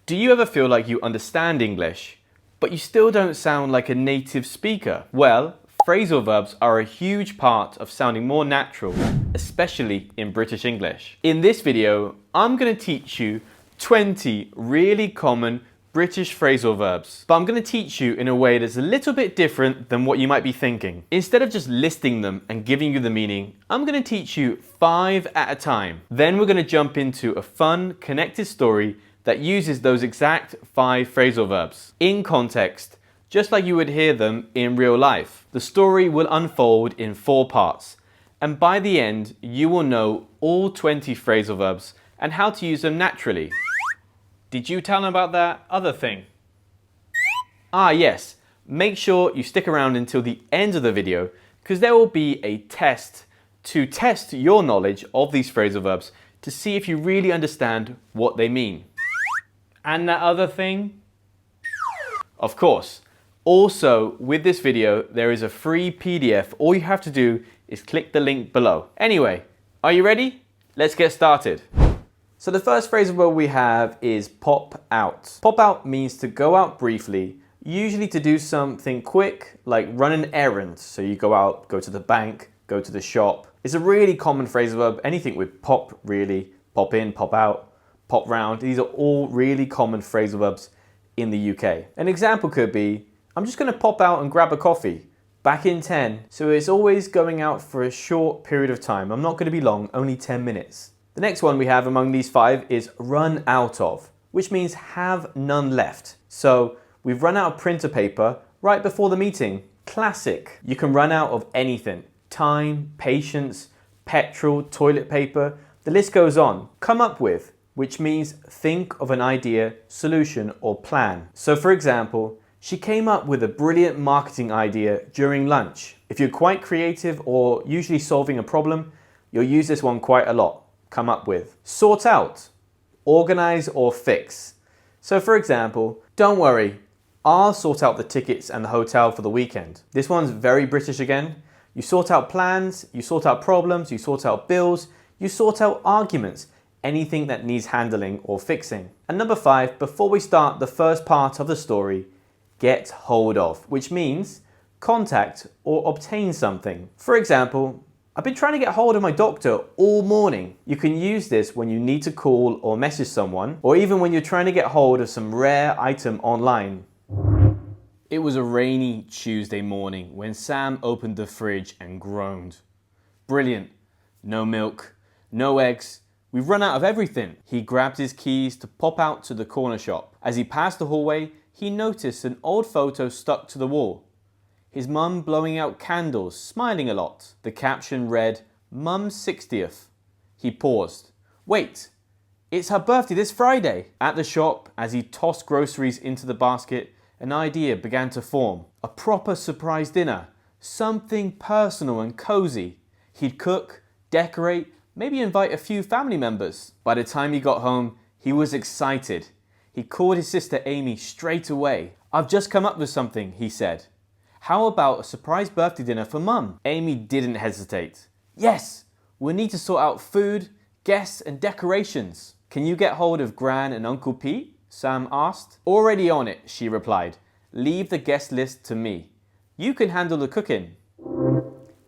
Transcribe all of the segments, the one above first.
Do you ever feel like you understand English, but you still don't sound like a native speaker? Well, phrasal verbs are a huge part of sounding more natural, especially in British English. In this video, I'm going to teach you 20 really common British phrasal verbs, but I'm going to teach you in a way that's a little bit different than what you might be thinking. Instead of just listing them and giving you the meaning, I'm going to teach you 5 at a time. Then we're going to jump into a fun, connected story that uses those exact 5 phrasal verbs in context, just like you would hear them in real life. The story will unfold in 4 parts, and by the end, you will know all 20 phrasal verbs and how to use them naturally. Did you tell them about that other thing? Ah, yes. Make sure you stick around until the end of the video, because there will be a test to test your knowledge of these phrasal verbs to see if you really understand what they mean. And that other thing? Of course. Also, with this video, there is a free PDF. All you have to do is click the link below. Anyway, are you ready? Let's get started. So the first phrasal verb we have is pop out. Pop out means to go out briefly, usually to do something quick, like run an errand. So you go out, go to the bank, go to the shop. It's a really common phrasal verb, anything with pop really, pop in, pop out, pop round. These are all really common phrasal verbs in the UK. An example could be, I'm just going to pop out and grab a coffee. Back in 10. So it's always going out for a short period of time. I'm not going to be long, only 10 minutes. The next one we have among these 5 is run out of, which means have none left. So we've run out of printer paper right before the meeting. Classic. You can run out of anything. Time, patience, petrol, toilet paper. The list goes on. Come up with, which means think of an idea, solution, or plan. So for example, she came up with a brilliant marketing idea during lunch. If you're quite creative or usually solving a problem, you'll use this one quite a lot. Come up with. Sort out, organize or fix. So for example, don't worry, I'll sort out the tickets and the hotel for the weekend. This one's very British again. You sort out plans, you sort out problems, you sort out bills, you sort out arguments, anything that needs handling or fixing. And number 5, before we start the first part of the story, get hold of, which means contact or obtain something. For example, I've been trying to get hold of my doctor all morning. You can use this when you need to call or message someone, or even when you're trying to get hold of some rare item online. It was a rainy Tuesday morning when Sam opened the fridge and groaned. Brilliant. No milk, no eggs. We've run out of everything. He grabbed his keys to pop out to the corner shop. As he passed the hallway, he noticed an old photo stuck to the wall. His mum blowing out candles, smiling a lot. The caption read, Mum's 60th. He paused. Wait, it's her birthday this Friday. At the shop, as he tossed groceries into the basket, an idea began to form. A proper surprise dinner. Something personal and cozy. He'd cook, decorate, maybe invite a few family members. By the time he got home, he was excited. He called his sister Amy straight away. I've just come up with something, he said. How about a surprise birthday dinner for Mum? Amy didn't hesitate. Yes, we'll need to sort out food, guests and decorations. Can you get hold of Gran and Uncle Pete? Sam asked. Already on it, she replied. Leave the guest list to me. You can handle the cooking.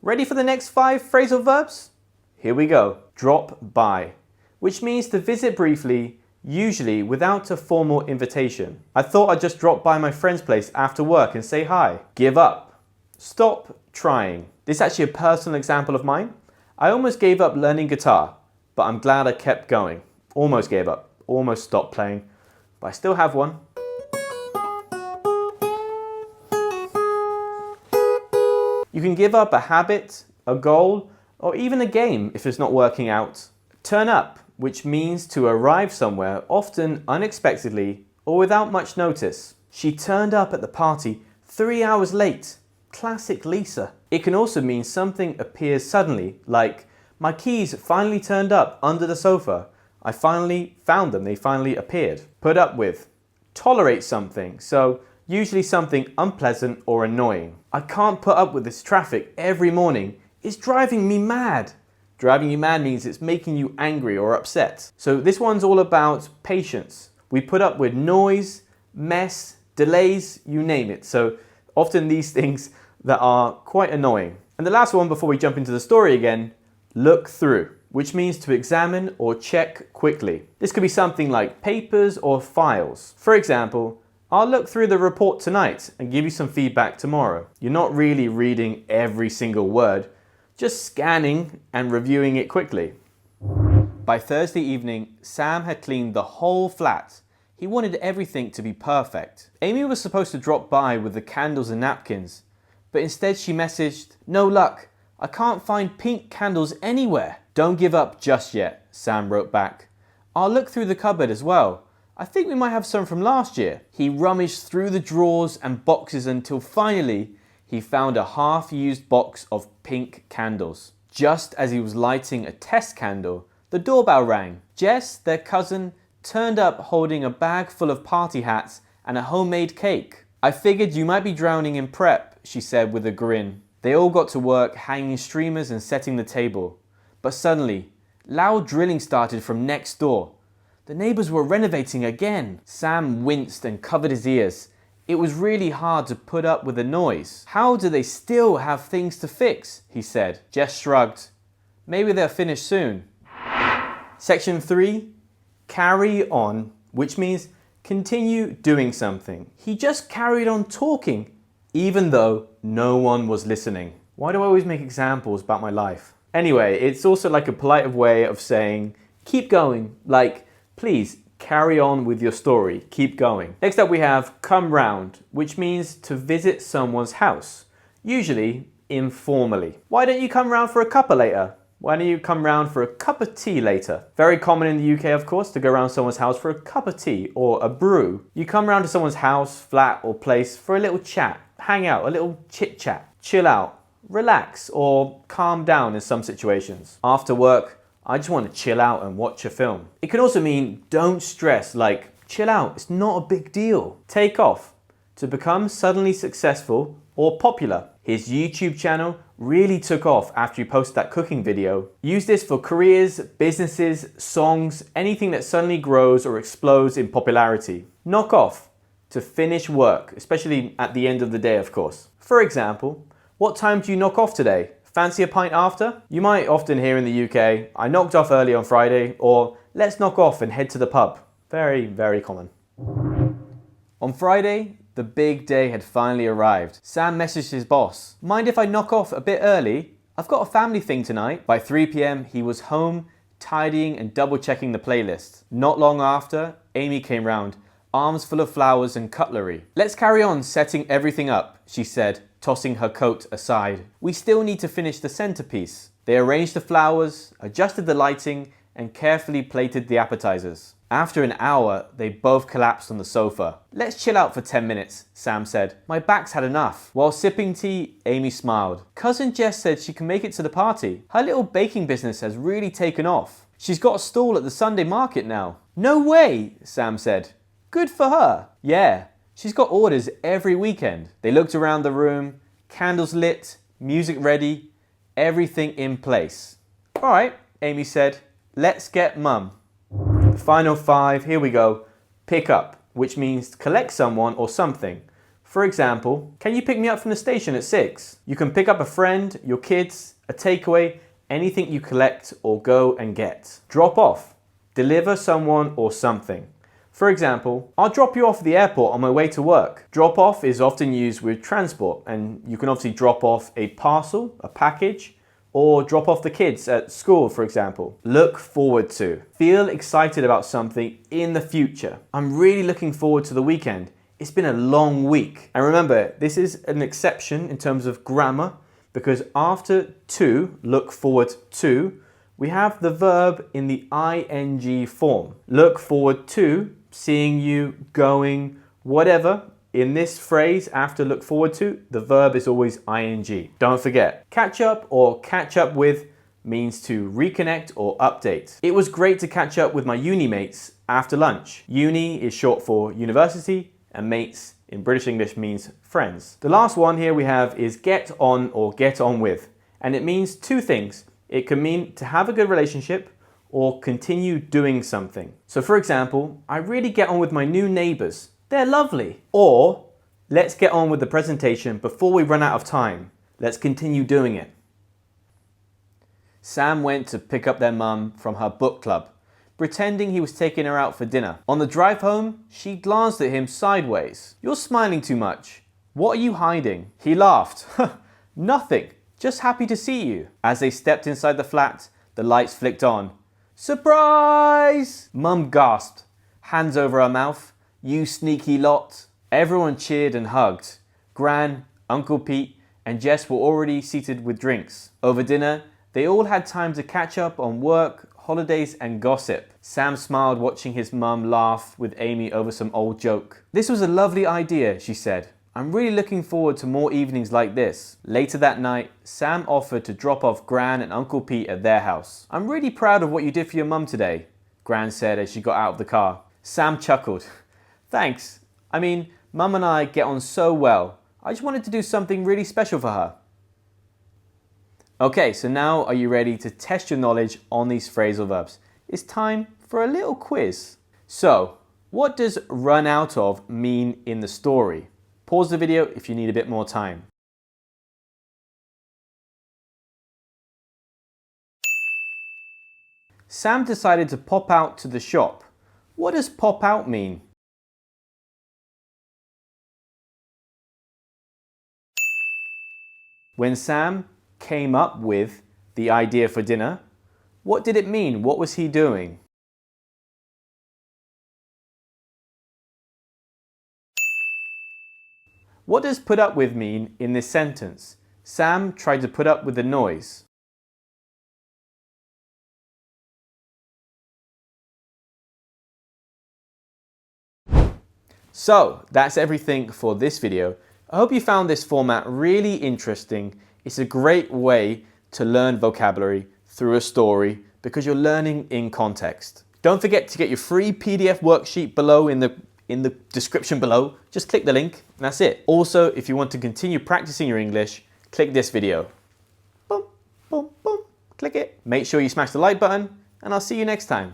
Ready for the next 5 phrasal verbs? Here we go. Drop by, which means to visit briefly, usually without a formal invitation. I thought I'd just drop by my friend's place after work and say hi. Give up. Stop trying. This is actually a personal example of mine. I almost gave up learning guitar, but I'm glad I kept going. Almost gave up. Almost stopped playing, but I still have one. You can give up a habit, a goal, or even a game if it's not working out. Turn up, which means to arrive somewhere, often unexpectedly or without much notice. She turned up at the party 3 hours late. Classic Lisa. It can also mean something appears suddenly, like, my keys finally turned up under the sofa. I finally found them, they finally appeared. Put up with. Tolerate something, so usually something unpleasant or annoying. I can't put up with this traffic every morning. It's driving me mad. Driving you mad means it's making you angry or upset. So this one's all about patience. We put up with noise, mess, delays, you name it. So often these things that are quite annoying. And the last one before we jump into the story again, look through, which means to examine or check quickly. This could be something like papers or files. For example, I'll look through the report tonight and give you some feedback tomorrow. You're not really reading every single word, just scanning and reviewing it quickly. By Thursday evening, Sam had cleaned the whole flat. He wanted everything to be perfect. Amy was supposed to drop by with the candles and napkins, but instead she messaged, "No luck. I can't find pink candles anywhere." "Don't give up just yet," Sam wrote back. "I'll look through the cupboard as well. I think we might have some from last year." He rummaged through the drawers and boxes until finally he found a half-used box of pink candles. Just as he was lighting a test candle, the doorbell rang. Jess, their cousin, turned up holding a bag full of party hats and a homemade cake. "I figured you might be drowning in prep," she said with a grin. They all got to work hanging streamers and setting the table. But suddenly, loud drilling started from next door. The neighbors were renovating again. Sam winced and covered his ears. It was really hard to put up with the noise. "How do they still have things to fix?" he said. Jess shrugged. "Maybe they'll finish soon." Section 3, carry on, which means continue doing something. He just carried on talking, even though no one was listening. Why do I always make examples about my life? Anyway, it's also like a polite way of saying, keep going, like, please carry on with your story, keep going. Next up we have come round, which means to visit someone's house, usually informally. "Why don't you come round for a cuppa later?" "Why don't you come round for a cup of tea later?" Very common in the UK, of course, to go around someone's house for a cup of tea or a brew. You come round to someone's house, flat or place for a little chat, hang out, a little chit chat, chill out, relax or calm down in some situations. After work, I just want to chill out and watch a film. It can also mean don't stress, like chill out, it's not a big deal. Take off, to become suddenly successful or popular. His YouTube channel really took off after he posted that cooking video. Use this for careers, businesses, songs, anything that suddenly grows or explodes in popularity. Knock off, to finish work, especially at the end of the day, of course. For example, what time do you knock off today? Fancy a pint after? You might often hear in the UK, "I knocked off early on Friday," or "let's knock off and head to the pub." Very, very common. On Friday, the big day had finally arrived. Sam messaged his boss, "Mind if I knock off a bit early? I've got a family thing tonight." By 3 p.m, he was home, tidying and double checking the playlist. Not long after, Amy came round, arms full of flowers and cutlery. "Let's carry on setting everything up," she said, tossing her coat aside. "We still need to finish the centerpiece." They arranged the flowers, adjusted the lighting, and carefully plated the appetizers. After an hour, they both collapsed on the sofa. "Let's chill out for 10 minutes, Sam said. "My back's had enough." While sipping tea, Amy smiled. "Cousin Jess said she can make it to the party. Her little baking business has really taken off. She's got a stall at the Sunday market now." "No way," Sam said. "Good for her." "Yeah. She's got orders every weekend." They looked around the room, candles lit, music ready, everything in place. "All right," Amy said, "let's get mum." The final 5, here we go. Pick up, which means collect someone or something. For example, "Can you pick me up from the station at 6? You can pick up a friend, your kids, a takeaway, anything you collect or go and get. Drop off, deliver someone or something. For example, "I'll drop you off at the airport on my way to work." Drop off is often used with transport, and you can obviously drop off a parcel, a package, or drop off the kids at school, for example. Look forward to. Feel excited about something in the future. "I'm really looking forward to the weekend. It's been a long week." And remember, this is an exception in terms of grammar, because after to, look forward to, we have the verb in the ing form. Look forward to, seeing you, going, whatever. In this phrase, after look forward to, the verb is always ing. Don't forget, catch up or catch up with means to reconnect or update. "It was great to catch up with my uni mates after lunch." Uni is short for university, and mates in British English means friends. The last one here we have is get on or get on with, and it means two things. It can mean to have a good relationship, or continue doing something. So for example, I really get on with my new neighbours. They're lovely. Or, let's get on with the presentation before we run out of time. Let's continue doing it. Sam went to pick up their mum from her book club, pretending he was taking her out for dinner. On the drive home, she glanced at him sideways. "You're smiling too much. What are you hiding?" He laughed. "Nothing, just happy to see you." As they stepped inside the flat, the lights flicked on. "Surprise!" Mum gasped, hands over her mouth. "You sneaky lot." Everyone cheered and hugged. Gran, Uncle Pete, and Jess were already seated with drinks. Over dinner, they all had time to catch up on work, holidays, and gossip. Sam smiled watching his mum laugh with Amy over some old joke. "This was a lovely idea," she said. "I'm really looking forward to more evenings like this." Later that night, Sam offered to drop off Gran and Uncle Pete at their house. "I'm really proud of what you did for your mum today," Gran said as she got out of the car. Sam chuckled. "Thanks. I mean, Mum and I get on so well. I just wanted to do something really special for her." Okay, so now are you ready to test your knowledge on these phrasal verbs? It's time for a little quiz. So, what does run out of mean in the story? Pause the video if you need a bit more time. Sam decided to pop out to the shop. What does pop out mean? When Sam came up with the idea for dinner, what did it mean? What was he doing? What does put up with mean in this sentence? Sam tried to put up with the noise. So, that's everything for this video. I hope you found this format really interesting. It's a great way to learn vocabulary through a story because you're learning in context. Don't forget to get your free PDF worksheet below in the description below. Just click the link and that's it. Also, if you want to continue practicing your English, click this video. Boom, boom, boom. Click it. Make sure you smash the like button and I'll see you next time.